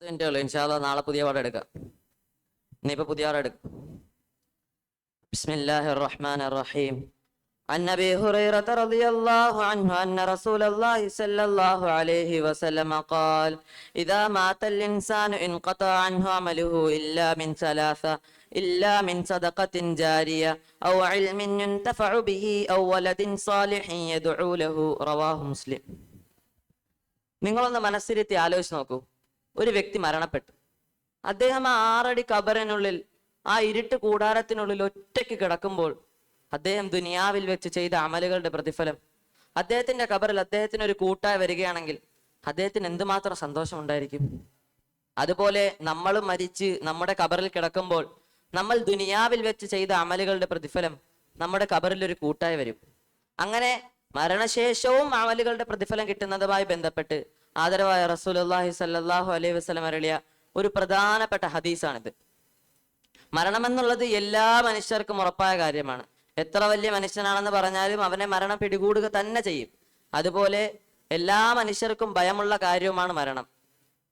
മിനിറ്റേ ഉള്ളൂ. ഇൻഷാ അല്ലാഹ് നാളെ പുതിയ പാഠം എടുക്കാം. ഇന്നിപ്പോൾ പുതിയ പാഠം എടുക്കും. ബിസ്മില്ലാഹിർ റഹ്മാനിർ റഹീം. عن أبي هريرة رضي الله عنه أن رسول الله صلى الله عليه وسلم قال إذا مات الإنسان انقطع عنه عمله إلا من ثلاثة إلا من صدقة جارية أو علم ينتفع به أو ولد صالح يدعو له رواه مسلم. നിങ്ങളൊന്ന് മനസ്സിരുത്തി ആലോചിച്ച് നോക്കൂ. ഒരു വ്യക്തി മരണപ്പെട്ടു. അദ്ദേഹം ആ 6 അടി കബറിനുള്ളിൽ, ആ ഇരുട്ട് കൂടാരത്തിനുള്ളിൽ ഒറ്റയ്ക്ക് കിടക്കുമ്പോൾ അദ്ദേഹം ദുനിയാവിൽ വെച്ച് ചെയ്ത അമലുകളുടെ പ്രതിഫലം അദ്ദേഹത്തിന്റെ കബറിൽ അദ്ദേഹത്തിന് ഒരു കൂട്ടായി വരികയാണെങ്കിൽ അദ്ദേഹത്തിന് എന്തുമാത്രം സന്തോഷം ഉണ്ടായിരിക്കും. അതുപോലെ നമ്മൾ മരിച്ച് നമ്മുടെ കബറിൽ കിടക്കുമ്പോൾ നമ്മൾ ദുനിയാവിൽ വെച്ച് ചെയ്ത അമലുകളുടെ പ്രതിഫലം നമ്മുടെ കബറിൽ ഒരു കൂട്ടായി വരും. അങ്ങനെ മരണശേഷവും അമലുകളുടെ പ്രതിഫലം കിട്ടുന്നതുമായി ബന്ധപ്പെട്ട് ആദരവായ റസൂലുള്ളാഹി സ്വല്ലല്ലാഹു അലൈഹി വസല്ലം അരുളിയ ഒരു പ്രധാനപ്പെട്ട ഹദീസാണിത്. മരണമെന്നുള്ളത് എല്ലാ മനുഷ്യർക്കും ഉറപ്പായ കാര്യമാണ്. എത്ര വലിയ മനുഷ്യനാണെന്ന് പറഞ്ഞാലും അവനെ മരണം പിടികൂടുക തന്നെ ചെയ്യും. അതുപോലെ എല്ലാ മനുഷ്യർക്കും ഭയമുള്ള കാര്യവുമാണ് മരണം.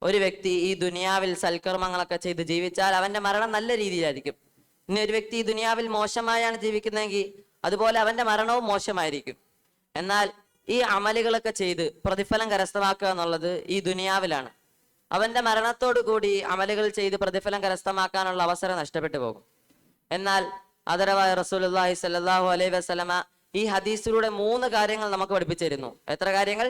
ഒരു വ്യക്തി ഈ ദുനിയാവിൽ സൽക്കർമ്മങ്ങളൊക്കെ ചെയ്ത് ജീവിച്ചാൽ അവന്റെ മരണം നല്ല രീതിയിലായിരിക്കും. ഇനി ഒരു വ്യക്തി ഈ ദുനിയാവിൽ മോശമായാണ് ജീവിക്കുന്നതെങ്കിൽ അതുപോലെ അവന്റെ മരണവും മോശമായിരിക്കും. എന്നാൽ ഈ അമലുകളൊക്കെ ചെയ്ത് പ്രതിഫലം കരസ്ഥമാക്കുക എന്നുള്ളത് ഈ ദുനിയാവിലാണ്. അവന്റെ മരണത്തോടു കൂടി അമലുകൾ ചെയ്ത് പ്രതിഫലം കരസ്ഥമാക്കാനുള്ള അവസരം നഷ്ടപ്പെട്ടു പോകും. എന്നാൽ ആദരവായ റസൂലുള്ളാഹി സ്വല്ലല്ലാഹു അലൈഹി വസല്ലമ ഈ ഹദീസിലൂടെ 3 കാര്യങ്ങൾ നമുക്ക് പഠിപ്പിച്ചു തരുന്നു. എത്ര കാര്യങ്ങൾ?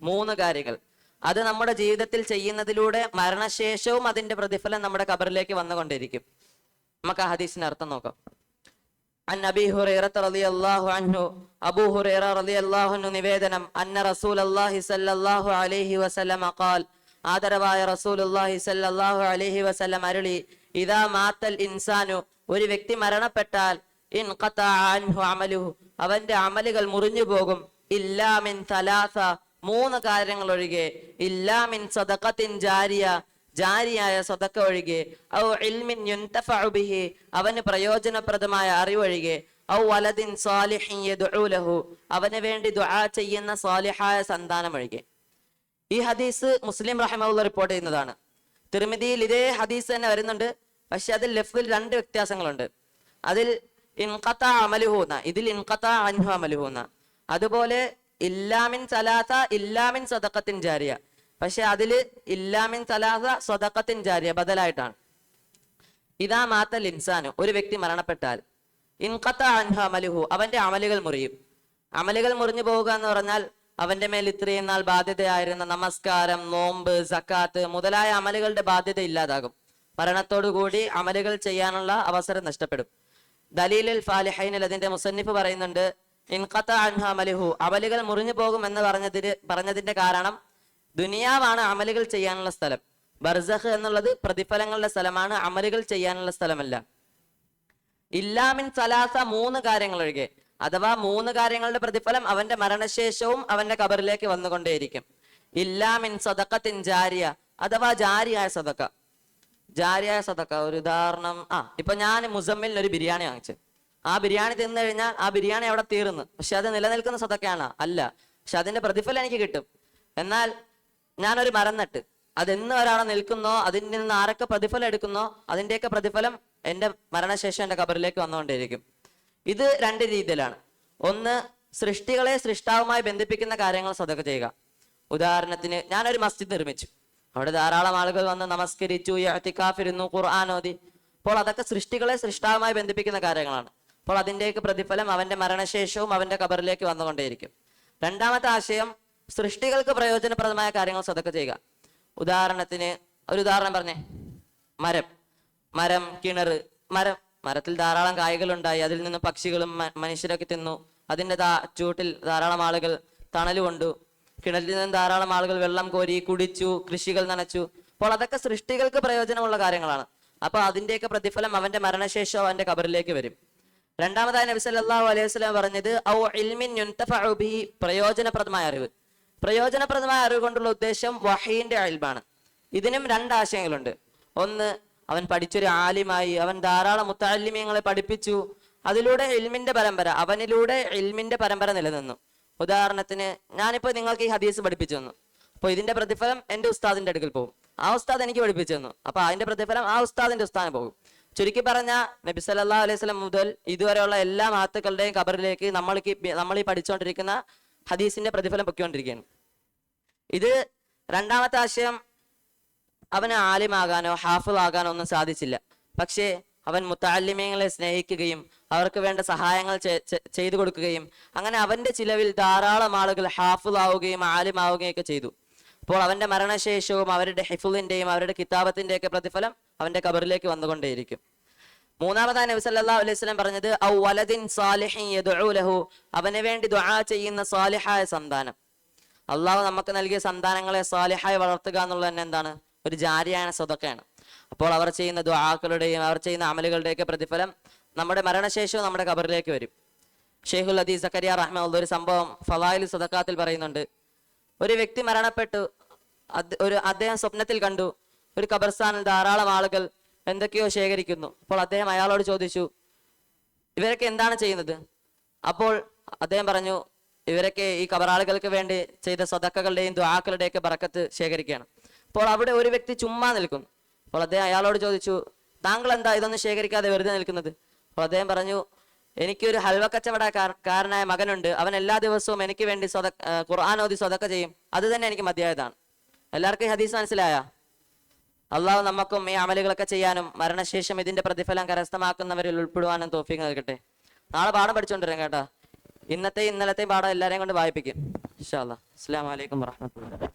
3 കാര്യങ്ങൾ. അത് നമ്മുടെ ജീവിതത്തിൽ ചെയ്യുന്നതിലൂടെ മരണശേഷവും അതിന്റെ പ്രതിഫലം നമ്മുടെ കബറിലേക്ക് വന്നുകൊണ്ടിരിക്കും. നമുക്ക് ആ ഹദീസിന്റെ അർത്ഥം നോക്കാം. عن أبي هريرة رضي الله عنه أبو هريرة رضي الله عنه നിവേദനം أن رسول الله صلى الله عليه وسلم قال ആദരവായ റസൂലുള്ളാഹി സ്വല്ലല്ലാഹു അലൈഹി വസല്ലം അരുളി ഇദാ മാത്തൽ ഇൻസാനു ഒരു വ്യക്തി മരണപ്പെട്ടാൽ ഇൻഖതഅ അൻഹു അമലുഹു അവന്റെ അമലുകൾ മുറിഞ്ഞു പോകും. ഇല്ലാ മിൻ തലാസ 3 കാര്യങ്ങൾ ഒഴികെ. ഇല്ലാ മിൻ സദഖത്തിൻ ജാരിയ ജാരിയായ സദഖ ഒഴികെ. ഔ ഇൽമിൻ യുൻതഫഉ ബിഹി അവന് പ്രയോജനപ്രദമായ അറിവൊഴികെ. ഔ വലദിൻ സാലിഹിൻ യദ്ഉ ലഹു അവന് വേണ്ടി ദുആ ചെയ്യുന്ന സാലിഹായ സന്താനം ഒഴികെ. ഈ ഹദീസ് മുസ്ലിം റഹിമഹുല്ലാഹ് റിപ്പോർട്ട് ചെയ്യുന്നതാണ്. തിർമിദിയിൽ ഇതേ ഹദീസ് തന്നെ വരുന്നുണ്ട്. പക്ഷെ അതിൽ ലഫ്ദിൽ 2 വ്യത്യാസങ്ങളുണ്ട്. അതിൽ ഇൻഖതാ അമലുഹു എന്ന, ഇതിൽ ഇൻഖതാ അൻഹു അമലുഹു എന്ന. അതുപോലെ ഇല്ലാമിൻ സലാസ ഇല്ലാമിൻ സദഖത്തിൻ ജാരിയ. പക്ഷെ അതില് ഇല്ലാമിൻ സലാസ സദഖത്തിൻ ജാരിയ ബദലായിട്ടാണ്. ഇദാ മാത്തൽ ഇൻസാനു ഒരു വ്യക്തി മരണപ്പെട്ടാൽ ഇൻഖതാ അൻഹു അമലുഹു അവന്റെ അമലുകൾ മുറിയും. അമലുകൾ മുറിഞ്ഞു പോവുക എന്ന് പറഞ്ഞാൽ അവന്റെ മേൽ ഇത്രയും നാൾ ബാധ്യതയായിരുന്ന നമസ്കാരം, നോമ്പ്, സക്കാത്ത് മുതലായ അമലുകളുടെ ബാധ്യത ഇല്ലാതാകും. മരണത്തോടുകൂടി അമലുകൾ ചെയ്യാനുള്ള അവസരം നഷ്ടപ്പെടും. ദലീലുൽ ഫാലിഹൈനിൽ അതിന്റെ മുസന്നിഫ് പറയുന്നുണ്ട് ഇൻഖതഅ അൻഹു അമലുഹു അമലുകൾ മുറിഞ്ഞു പോകും എന്ന് പറഞ്ഞതിന്റെ കാരണം ദുനിയാവാണ് അമലുകൾ ചെയ്യാനുള്ള സ്ഥലം. ബർസഖ് എന്നുള്ളത് പ്രതിഫലങ്ങളുടെ സ്ഥലമാണ്, അമലുകൾ ചെയ്യാനുള്ള സ്ഥലമല്ല. ഇല്ലാമിൻ സലാസ 3 കാര്യങ്ങൾ ഒഴികെ. അഥവാ 3 കാര്യങ്ങളുടെ പ്രതിഫലം അവന്റെ മരണശേഷവും അവന്റെ കബറിലേക്ക് വന്നുകൊണ്ടേയിരിക്കും. ഇല്ലാമിൻ സദഖത്തിൻ ജാരിയ അഥവാ ജാരിയായ സദഖ. ജാരിയായ സദഖ ഒരു ഉദാഹരണം, ഇപ്പൊ ഞാൻ മുസമ്മിലിന് ഒരു ബിരിയാണി വാങ്ങിച്ചു. ആ ബിരിയാണി തിന്നു കഴിഞ്ഞാൽ ആ ബിരിയാണി അവിടെ തീർന്നു. പക്ഷെ അത് നിലനിൽക്കുന്ന സദഖയാണ് അല്ല. പക്ഷെ അതിന്റെ പ്രതിഫലം എനിക്ക് കിട്ടും. എന്നാൽ ഞാനൊരു മരം നട്ട് അതെന്ന് ഒരാളെ നിൽക്കുന്നോ അതിൽ നിന്ന് ആരൊക്കെ പ്രതിഫലം എടുക്കുന്നോ അതിന്റെയൊക്കെ പ്രതിഫലം എന്റെ മരണശേഷം എന്റെ കബറിലേക്ക് വന്നുകൊണ്ടേയിരിക്കും. ഇത് 2 രീതിയിലാണ്. ഒന്ന്, സൃഷ്ടികളെ സൃഷ്ടാവുമായി ബന്ധിപ്പിക്കുന്ന കാര്യങ്ങൾ സദഖ ചെയ്യുക. ഉദാഹരണത്തിന് ഞാനൊരു മസ്ജിദ് നിർമ്മിച്ചു. അവിടെ ധാരാളം ആളുകൾ വന്ന് നമസ്കരിച്ചു, ഇഅ്തികാഫിരുന്നു, ഖുർആൻ ഓതി. അപ്പോൾ അതൊക്കെ സൃഷ്ടികളെ സൃഷ്ടാവുമായി ബന്ധിപ്പിക്കുന്ന കാര്യങ്ങളാണ്. അപ്പോൾ അതിന്റെയൊക്കെ പ്രതിഫലം അവന്റെ മരണശേഷവും അവന്റെ കബറിലേക്ക് വന്നുകൊണ്ടേയിരിക്കും. 2ാമത്തെ ആശയം, സൃഷ്ടികൾക്ക് പ്രയോജനപ്രദമായ കാര്യങ്ങൾ സദഖ ചെയ്യുക. ഉദാഹരണത്തിന് ഒരു ഉദാഹരണം പറഞ്ഞേ. മരം, കിണറ്. മരത്തിൽ ധാരാളം കായ്കളുണ്ടായി, അതിൽ നിന്ന് പക്ഷികളും മനുഷ്യരൊക്കെ തിന്നു. അതിന്റെ ചൂട്ടിൽ ധാരാളം ആളുകൾ തണല് കൊണ്ടു. കിണറ്റിൽ നിന്ന് ധാരാളം ആളുകൾ വെള്ളം കോരി കുടിച്ചു, കൃഷികൾ നനച്ചു. അപ്പോൾ അതൊക്കെ സൃഷ്ടികൾക്ക് പ്രയോജനമുള്ള കാര്യങ്ങളാണ്. അപ്പൊ അതിന്റെയൊക്കെ പ്രതിഫലം അവന്റെ മരണശേഷം അവന്റെ കബറിലേക്ക് വരും. 2ാമതായി നബി സല്ലല്ലാഹു അലൈഹി വസല്ലം പറഞ്ഞത് ഔ ഇൽമിൻ യുൻതഫഉ ബിഹി പ്രയോജനപ്രദമായ അറിവ്. പ്രയോജനപ്രദമായ അറിവ് കൊണ്ടുള്ള ഉദ്ദേശം വഹീന്റെ ഇൽമാണ്. ഇതിനും 2 ആശയങ്ങളുണ്ട്. ഒന്ന്, അവൻ പഠിച്ചൊരു ആലിമായി, അവൻ ധാരാളം മുത്തഅല്ലിമീങ്ങളെ പഠിപ്പിച്ചു. അതിലൂടെ അവനിലൂടെ ഇൽമിന്റെ പരമ്പര നിലനിന്നു. ഉദാഹരണത്തിന് ഞാനിപ്പോ നിങ്ങൾക്ക് ഈ ഹദീസ് പഠിപ്പിച്ചു തന്നു. അപ്പോൾ ഇതിന്റെ പ്രതിഫലം എന്റെ ഉസ്താദിന്റെ അടുക്കൽ പോകും. ആ ഉസ്താദ് എനിക്ക് പഠിപ്പിച്ചു തന്നു. അപ്പൊ അതിന്റെ പ്രതിഫലം ആ ഉസ്താദിന്റെ ഉസ്താദിന് പോകും. ചുരുക്കി പറഞ്ഞ നബി സല്ലല്ലാഹു അലൈഹി വസല്ലം മുതൽ ഇതുവരെയുള്ള എല്ലാ മഹത്തുക്കളുടെയും ഖബറിലേക്ക് നമ്മൾ ഈ പഠിച്ചുകൊണ്ടിരിക്കുന്ന ഹദീസിന്റെ പ്രതിഫലം പൊയ്ക്കൊണ്ടിരിക്കുകയാണ്. ഇത് രണ്ടാമത്തെ ആശയം, അവന് ആലിമാകാനോ ഹാഫിള് ആകാനോ ഒന്നും സാധിച്ചില്ല. പക്ഷേ അവൻ മുത്തഅല്ലിമീങ്ങളെ സ്നേഹിക്കുകയും അവർക്ക് വേണ്ട സഹായങ്ങൾ ചെയ്തു കൊടുക്കുകയും അങ്ങനെ അവന്റെ ചിലവിൽ ധാരാളം ആളുകൾ ഹാഫിളാവുകയും ആലിമാവുകയും ഒക്കെ ചെയ്തു. അപ്പോൾ അവന്റെ മരണശേഷവും അവരുടെ ഹിഫ്ളിന്റെയും അവരുടെ കിതാബത്തിന്റെയും ഒക്കെ പ്രതിഫലം അവന്റെ ഖബറിലേക്ക് വന്നുകൊണ്ടേയിരിക്കും. മൂന്നാമതായി നബി സല്ലല്ലാഹു അലൈഹി വസല്ലം പറഞ്ഞത് ഔ വലദിൻ സാലിഹിൻ യദ്ഉ ലഹു, അവന് വേണ്ടി ദുആ ചെയ്യുന്ന സാലിഹായ സന്താനം. അള്ളാഹു നമുക്ക് നൽകിയ സന്താനങ്ങളെ സാലിഹായി വളർത്തുക എന്നുള്ളത് തന്നെ എന്താണ്? ഒരു ജാരിയായ സദഖയാണ്. അപ്പോൾ അവർ ചെയ്യുന്ന ദുആകളുടെയും അവർ ചെയ്യുന്ന അമലുകളുടെയൊക്കെ പ്രതിഫലം നമ്മുടെ മരണശേഷവും നമ്മുടെ ഖബറിലേക്ക് വരും. ഷെയ്ഖുൽ ഹദീസ് സക്കരിയ റഹ്മത്തുള്ളാഹി ഒരു സംഭവം ഫളായിലുൽ സദഖാത്തിൽ പറയുന്നുണ്ട്. ഒരു വ്യക്തി മരണപ്പെട്ടു. അദ്ദേഹം സ്വപ്നത്തിൽ കണ്ടു ഒരു ഖബർസ്ഥാനിൽ ധാരാളം ആളുകൾ എന്തൊക്കെയോ ശേഖരിക്കുന്നു. അപ്പോൾ അദ്ദേഹം അയാളോട് ചോദിച്ചു, ഇവരൊക്കെ എന്താണ് ചെയ്യുന്നത്? അപ്പോൾ അദ്ദേഹം പറഞ്ഞു, ഇവരൊക്കെ ഈ ഖബറാളുകൾക്ക് വേണ്ടി ചെയ്ത സദഖകളുടെയും ദുആകളുടെയും ഒക്കെ ബറക്കത്ത് ശേഖരിക്കുകയാണ്. അപ്പോൾ അവിടെ ഒരു വ്യക്തി ചുമ്മാ നിൽക്കുന്നു. അപ്പോൾ അദ്ദേഹം അയാളോട് ചോദിച്ചു, താങ്കൾ എന്താ ഇതൊന്നും ശേഖരിക്കാതെ വെറുതെ നിൽക്കുന്നത്? അപ്പോൾ അദ്ദേഹം പറഞ്ഞു, എനിക്കൊരു ഹൽവ കച്ചവടക്കാരനായ മകനുണ്ട്. അവൻ എല്ലാ ദിവസവും എനിക്ക് വേണ്ടി ഖുർആൻ ഓതി സദഖ ചെയ്യും. അത് തന്നെ എനിക്ക് മതിയായതാണ്. എല്ലാവർക്കും ഈ ഹദീസ് മനസ്സിലായ? അള്ളാഹു നമുക്കും ഈ അമലുകളൊക്കെ ചെയ്യാനും മരണശേഷം ഇതിന്റെ പ്രതിഫലം കരസ്ഥമാക്കുന്നവരിൽ ഉൾപ്പെടുവാനും തൗഫീഖ് നൽകട്ടെ. നാളെ പാഠം പഠിച്ചുകൊണ്ടിരിക്കും കേട്ടോ. ഇന്നത്തെയും പാഠം എല്ലാവരെയും കൊണ്ട് വായിപ്പിക്കും ഇൻഷാ അല്ലാഹ്. അസ്സലാമു അലൈക്കും വറഹ്മത്തുള്ളാഹി.